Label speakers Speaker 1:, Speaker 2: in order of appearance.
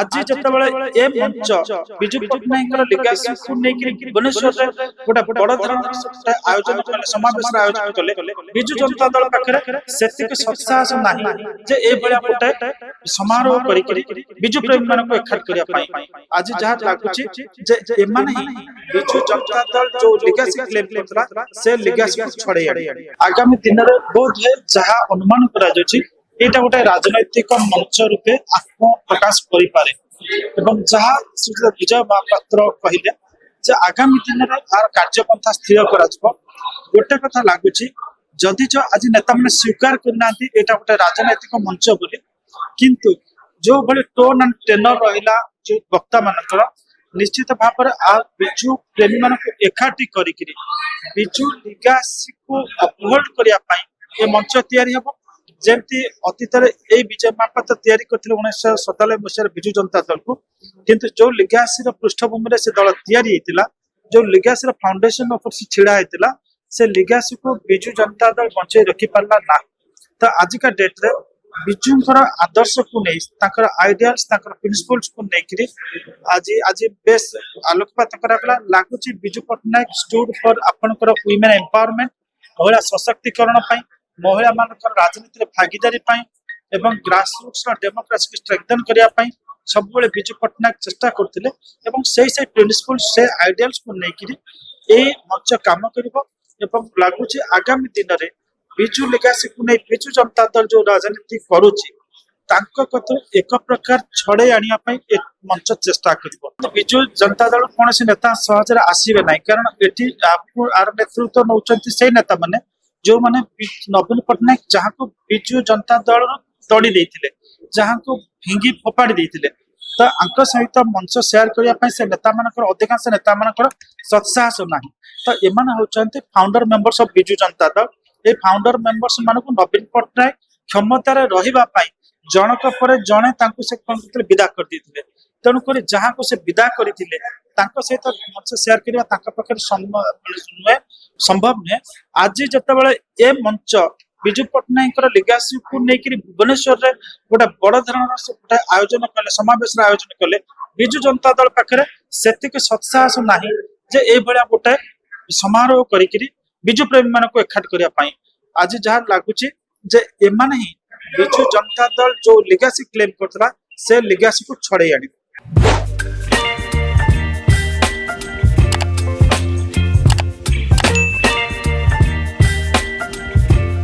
Speaker 1: आज जितेबाला ए मंच विजु पट्टनायक लिगासी को लेकर भुवनेश्वर गोटे बड़ धरण आयोजन कले समावेश आयोजन कले विजु जनता दल पाखे सेतिक सत्साहस नाही जे ए भलिया गोटे समारोह करी विजु प्रेमी मानक एकाठ करिया पई आज जहा लागुची जे एमाने ही विजु जनता दल जो लिगासी क्लेम करतला से लिगासी को छड़े आगामी दिन रे बहुत है जहा अनुमान करा जाउची एटा गोटे राजनैतिक मंच रूपे आत्म प्रकाश करिपारे एवं जहा श्री विजय महापात्र कहले जे आगामी दिन रे आर कार्यपंथा स्थिर करा जबो गोटे कथा लागुची जदि जो आज नेता माने स्वीकार करनांती एटा गोटे राजनैतिक मंच बोली किंतु जो भले टोन एंड टेनर रहिला जो वक्ता मानकर निश्चित भाव में आ विजु प्रेमी मानक एकाठी करिकरी विजु लिगासी को अपहोल्ड करिया पई ए मंच तैयारी हबो जेमती अतीत विजय महापात्र तैयारी करथिले 1997 मसीह विजु जनता दल को किंतु जो लिगासी पृष्ठभूमि से दल तैयारी हेतिला जो लिगासी फाउंडेशन ऊपर से छिड़ा हेतिला से लिगासी को विजु जनता दल बंचाई रखी पारला ना तो आज का डेट रे विजुंकर आदर्श को नहीं ताकर आइडियाल्स ताकर प्रिंसिपल्स को लेकरी आज आज बेस आलोकपात करागला लागुची विजु पट्टनायक स्टूड फॉर आपनकर वुमेन एम्पावरमेंट महिला सशक्तिकरण पई महिला मानकर राजनीति रे भागीदारी पई एवं ग्रासरूट्स डेमोक्रेसी को स्ट्रेंथन करिया पई सब बेले विजु पट्टनायक चेष्टा करथिले एवं से प्रिंसिपल्स से आइडियाल्स को लेकरी ए मंच काम करिवो एवं लागुची आगामी दिन रे विजु लिगासी को नहीं विजु जनता दल जो राजनीति करुची तांको कतो एक प्रकार छड़े आनिया पई एक मंच चेष्टा करिवो तो विजु जनता दल कोनसी नेता सहज रे आसीबे नाही कारण एठी आपको आर नेतृत्व नउचंती से नेता माने जो माने नवीन पट्टनायक जहाँ को विजु जनता दल तड़ी देथिले जहाँ को भिंगी फोपाड़ी देथिले तो अंक सहित मंच शेयर करिया पई से नेता मानकर अधिकांश नेता मानकर सत्साहस नाही तो एमाने होचंती founder members of Biju Janata Dal A founder members मानक नवीन पट्टनायक क्षमता रे रहिबा पई जनक पर जणे तांको से कोन विदा कर देथिले तेणु करी जहाँ को से विदा करथिले तांको सहित मंच शेयर करिया तांका पखर संभव ने आज जतबेले ए मंच विजु पट्टनायक लिगासी को लेकर भुवनेश्वर रे गोटे बड़ धरण गोटे आयोजन कले समावेश आयोजन कले विजु जनता दल पाखे सेतिक सत्साहस नाही जे ए भलिया गोटे समारोह करिकरी विजु प्रेमी मानक एकाठ करिया पई आज जहा लागुची जे एमाने ही विजु जनता दल जो लिगासी क्लेम करतला से लिगासी को छड़े आनी।